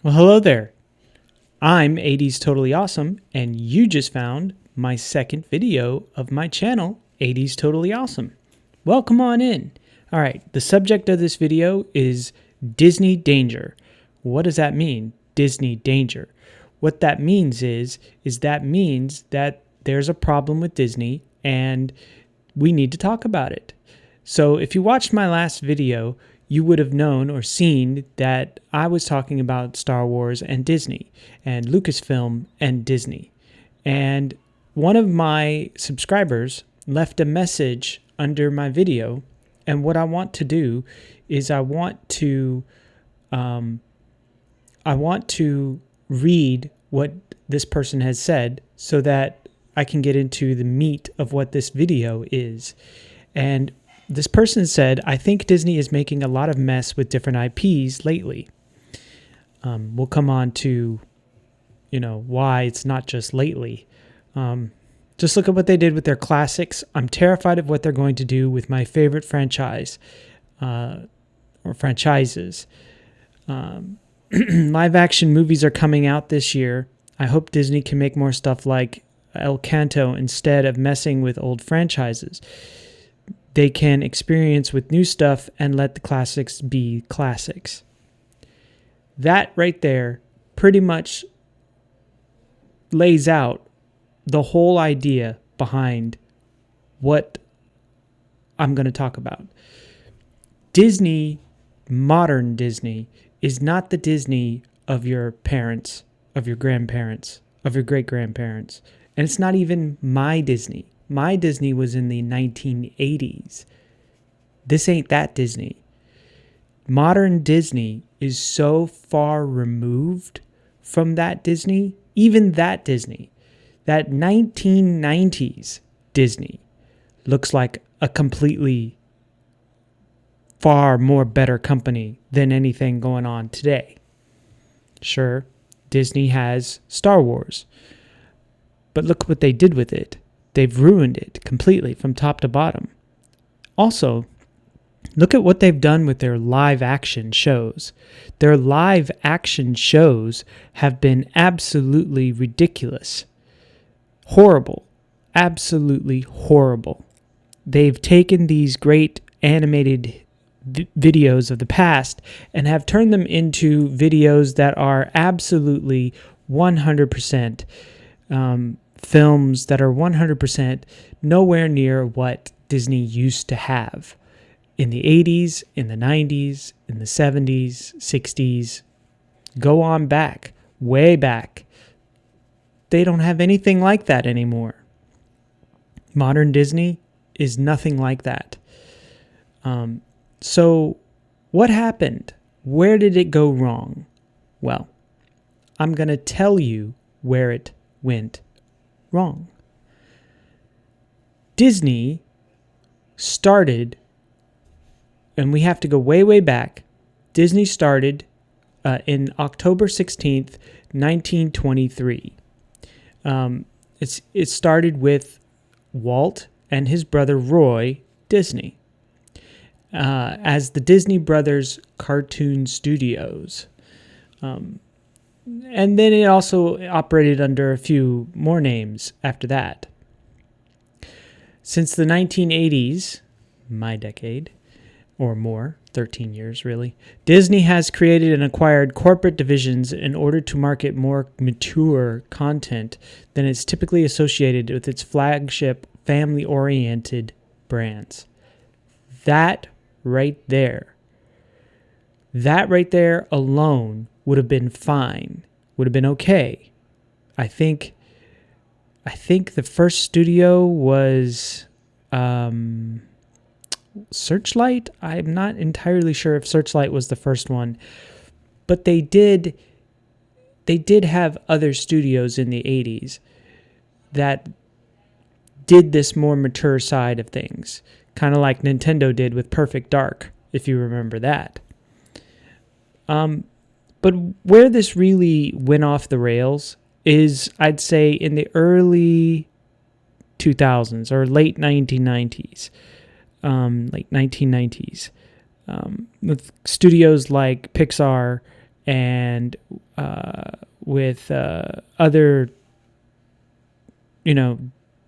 Well, hello there. I'm 80s Totally Awesome, and you just found my second video of my channel, 80s Totally Awesome. Welcome on in. All right, the subject of this video is Disney danger. What does that mean, Disney danger? What that means is that means that there's a problem with Disney and we need to talk about it. So if you watched my last video, you would have known or seen that I was talking about Star Wars and Disney and Lucasfilm and Disney. And one of my subscribers left a message under my video. And what I want to do is I want to read what this person has said so that I can get into the meat of what this video is. And this person said, I think Disney is making a lot of mess with different IPs lately. We'll come on to, why it's not just lately. Just look at what they did with their classics. I'm terrified of what they're going to do with my favorite franchise or franchises. Live action movies are coming out this year. I hope Disney can make more stuff like El Canto instead of messing with old franchises. They can experience with new stuff and let the classics be classics. That right there pretty much lays out the whole idea behind what I'm going to talk about. Disney, modern Disney, is not the Disney of your parents, of your grandparents, of your great-grandparents. And it's not even my Disney. My Disney was in the 1980s. This ain't that Disney. Modern Disney is so far removed from that Disney, even that Disney. That 1990s Disney looks like a completely far more better company than anything going on today. Sure, Disney has Star Wars, but look what they did with it. They've ruined it completely from top to bottom. Also, look at what they've done with their live action shows. Their live action shows have been absolutely ridiculous. Horrible. Absolutely horrible. They've taken these great animated videos of the past and have turned them into videos that are absolutely 100% films that are 100% nowhere near what Disney used to have in the 80s, in the 90s, in the 70s, 60s. Go on back, way back. They don't have anything like that anymore. Modern Disney is nothing like that. So what happened? Where did it go wrong? Well, I'm going to tell you where it went wrong. Disney started, and we have to go way, way back. Disney started in October 16th, 1923. It started with Walt and his brother Roy Disney as the Disney Brothers Cartoon Studios. And then it also operated under a few more names after that. Since the 1980s, my decade, or more, 13 years really, Disney has created and acquired corporate divisions in order to market more mature content than is typically associated with its flagship family-oriented brands. That right there alone would have been fine, would have been okay. I think the first studio was Searchlight. I'm not entirely sure if Searchlight was the first one, but they did have other studios in the 80s that did this more mature side of things, kind of like Nintendo did with Perfect Dark, if you remember that. But where this really went off the rails is, I'd say, in the early 2000s or late 1990s. With studios like Pixar and with other,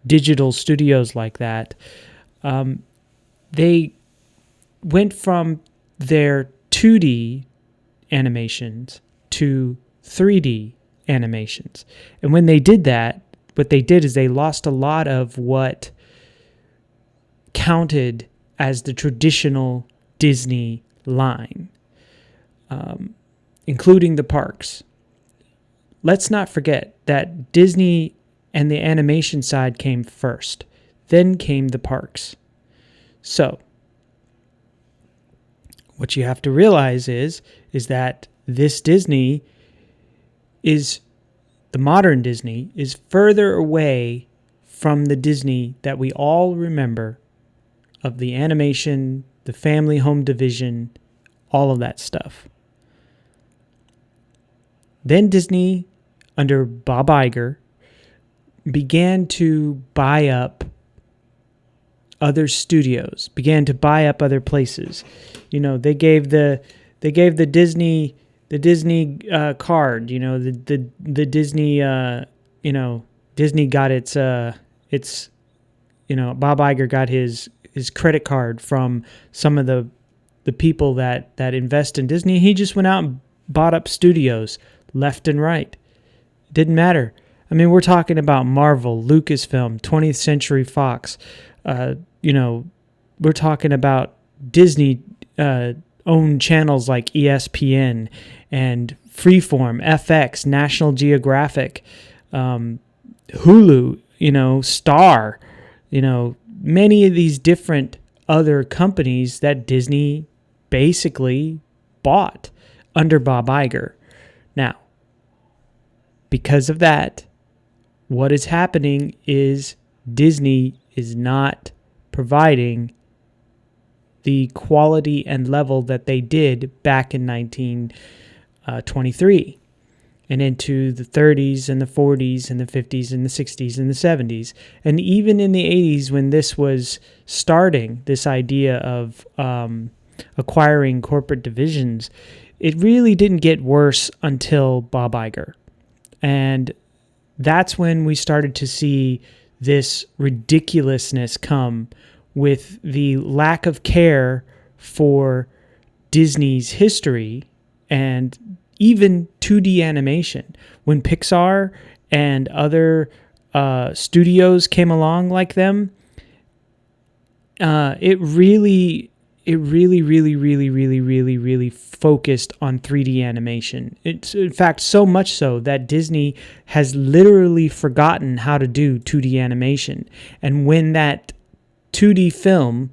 digital studios like that, they went from their 2D animations to 3D animations. And when they did that, what they did is they lost a lot of what counted as the traditional Disney line, including the parks. Let's not forget that Disney and the animation side came first. Then came the parks. So, what you have to realize is that this Disney is, the modern Disney, is further away from the Disney that we all remember of the animation, the family home division, all of that stuff. Then Disney, under Bob Iger, began to buy up other studios, began to buy up other places. They gave the Disney card. The Disney Disney got its Bob Iger got his credit card from some of the people that invest in Disney. He just went out and bought up studios left and right. It didn't matter. I mean, we're talking about Marvel, Lucasfilm, 20th Century Fox. We're talking about Disney owned channels like ESPN and Freeform, FX, National Geographic, Hulu, Star, many of these different other companies that Disney basically bought under Bob Iger. Now, because of that, what is happening is Disney is not providing the quality and level that they did back in 1923 and into the 30s and the 40s and the 50s and the 60s and the 70s. And even in the 80s, when this was starting, this idea of acquiring corporate divisions, it really didn't get worse until Bob Iger. And that's when we started to see this ridiculousness come with the lack of care for Disney's history and even 2D animation. When Pixar and other studios came along like them, it really focused on 3D animation. It's, in fact, so much so that Disney has literally forgotten how to do 2D animation. And when that 2D film,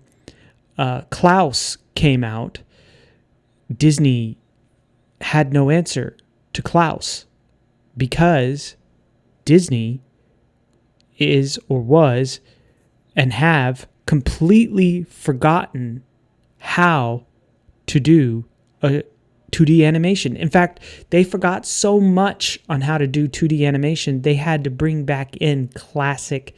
Klaus, came out, Disney had no answer to Klaus because Disney is or was and have completely forgotten how to do a 2D animation. In fact, they forgot so much on how to do 2D animation, they had to bring back in classic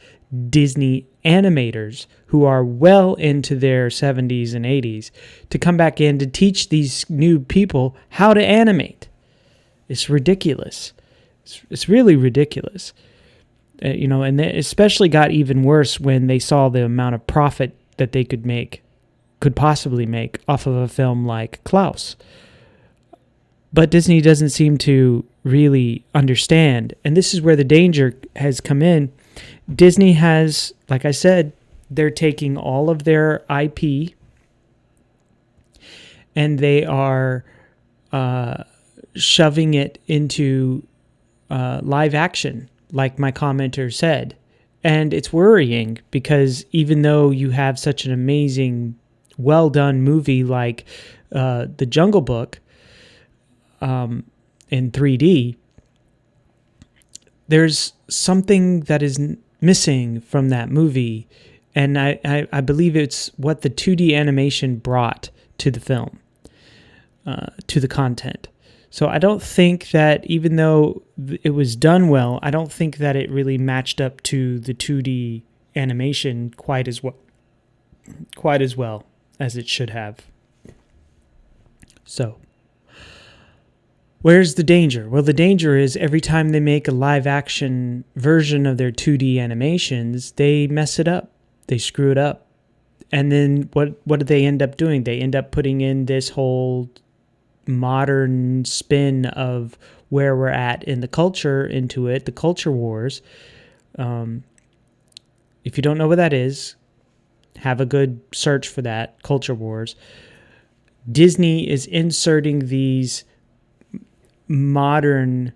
Disney animators who are well into their 70s and 80s to come back in to teach these new people how to animate. It's ridiculous. It's really ridiculous. And it especially got even worse when they saw the amount of profit that they could possibly make off of a film like Klaus. But Disney doesn't seem to really understand. And this is where the danger has come in. Disney has, like I said, they're taking all of their IP and they are shoving it into live action, like my commenter said. And it's worrying because even though you have such an amazing, well-done movie like The Jungle Book in 3D, there's something that is missing from that movie. And I believe it's what the 2D animation brought to the film, to the content. So I don't think that even though it was done well, I don't think that it really matched up to the 2D animation quite as well as it should have. So Where's the danger? Well, the danger is every time they make a live action version of their 2D animations, they mess it up. They screw it up. And then what do they end up doing? They end up putting in this whole modern spin of where we're at in the culture into it, the culture wars. If you don't know what that is, have a good search for that, culture wars. Disney is inserting these modern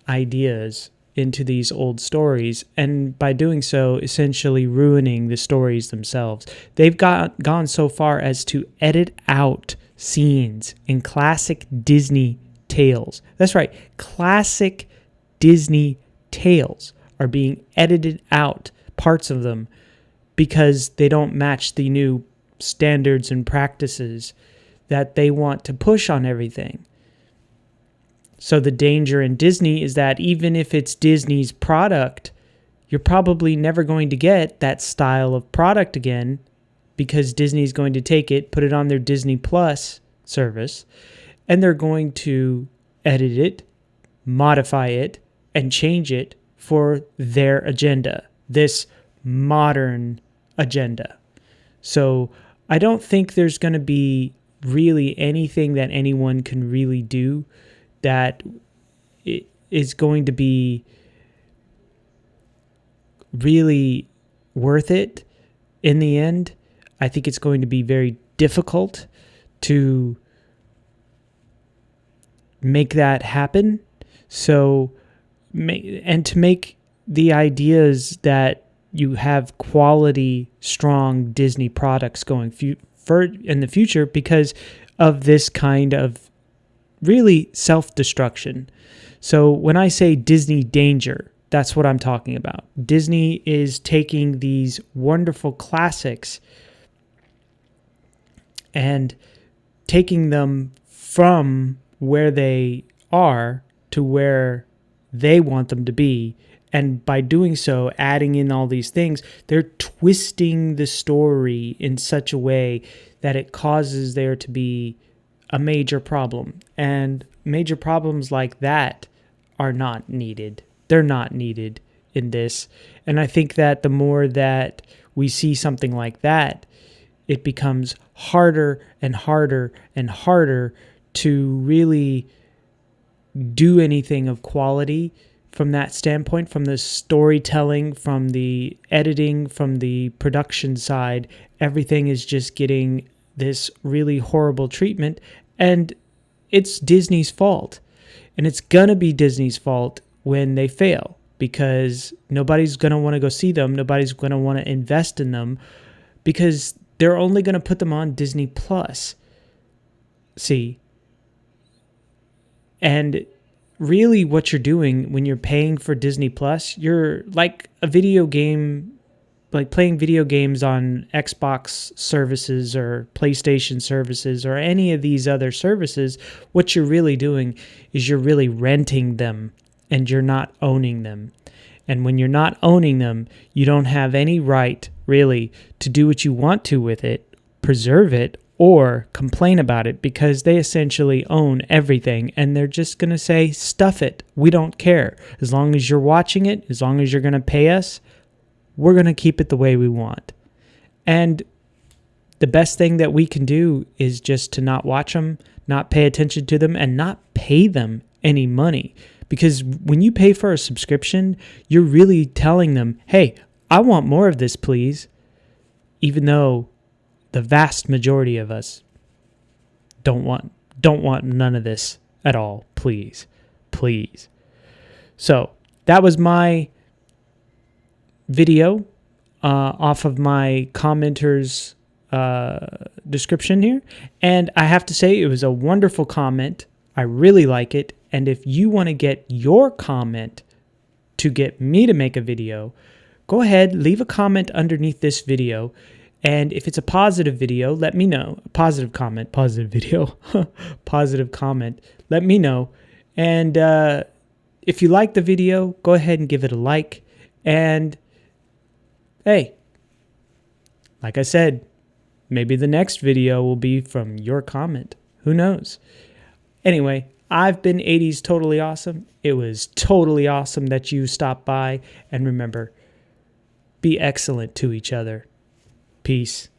ideas into these old stories, and by doing so, essentially ruining the stories themselves. They've gone so far as to edit out scenes in classic Disney tales. That's right, classic Disney tales are being edited out, parts of them, because they don't match the new standards and practices that they want to push on everything. So the danger in Disney is that even if it's Disney's product, you're probably never going to get that style of product again, because Disney's going to take it, put it on their Disney Plus service, and they're going to edit it, modify it, and change it for their agenda, this modern agenda. So I don't think there's going to be really anything that anyone can really do that is going to be really worth it in the end. I think it's going to be very difficult to make that happen. So, and to make the ideas that you have quality, strong Disney products going in the future because of this kind of really self-destruction. So when I say Disney danger, that's what I'm talking about. Disney is taking these wonderful classics and taking them from where they are to where they want them to be. And by doing so, adding in all these things, they're twisting the story in such a way that it causes there to be a major problem. And major problems like that are not needed. They're not needed in this. And I think that the more that we see something like that, it becomes harder and harder and harder to really do anything of quality from that standpoint, from the storytelling, from the editing, from the production side. Everything is just getting this really horrible treatment, and it's Disney's fault. And it's gonna be Disney's fault when they fail, because nobody's gonna want to go see them, nobody's gonna want to invest in them, because they're only gonna put them on Disney Plus. See? And really what you're doing when you're paying for Disney Plus, you're like a video game, like playing video games on Xbox services or PlayStation services or any of these other services. What you're really doing is you're really renting them, and you're not owning them. And when you're not owning them, you don't have any right really to do what you want to with it, preserve it, or complain about it, because they essentially own everything, and they're just going to say, stuff it. We don't care. As long as you're watching it, as long as you're going to pay us, we're going to keep it the way we want. And the best thing that we can do is just to not watch them, not pay attention to them, and not pay them any money. Because when you pay for a subscription, you're really telling them, hey, I want more of this, please. Even though the vast majority of us don't want none of this at all, please. Please. So that was my video off of my commenter's description here. And I have to say, it was a wonderful comment. I really like it. And if you want to get your comment to get me to make a video, go ahead, leave a comment underneath this video. And if it's a positive video, let me know. A positive comment, positive video, positive comment, let me know. And if you like the video, go ahead and give it a like. And hey, like I said, maybe the next video will be from your comment. Who knows? Anyway, I've been 80s Totally Awesome. It was totally awesome that you stopped by. And remember, be excellent to each other. Peace.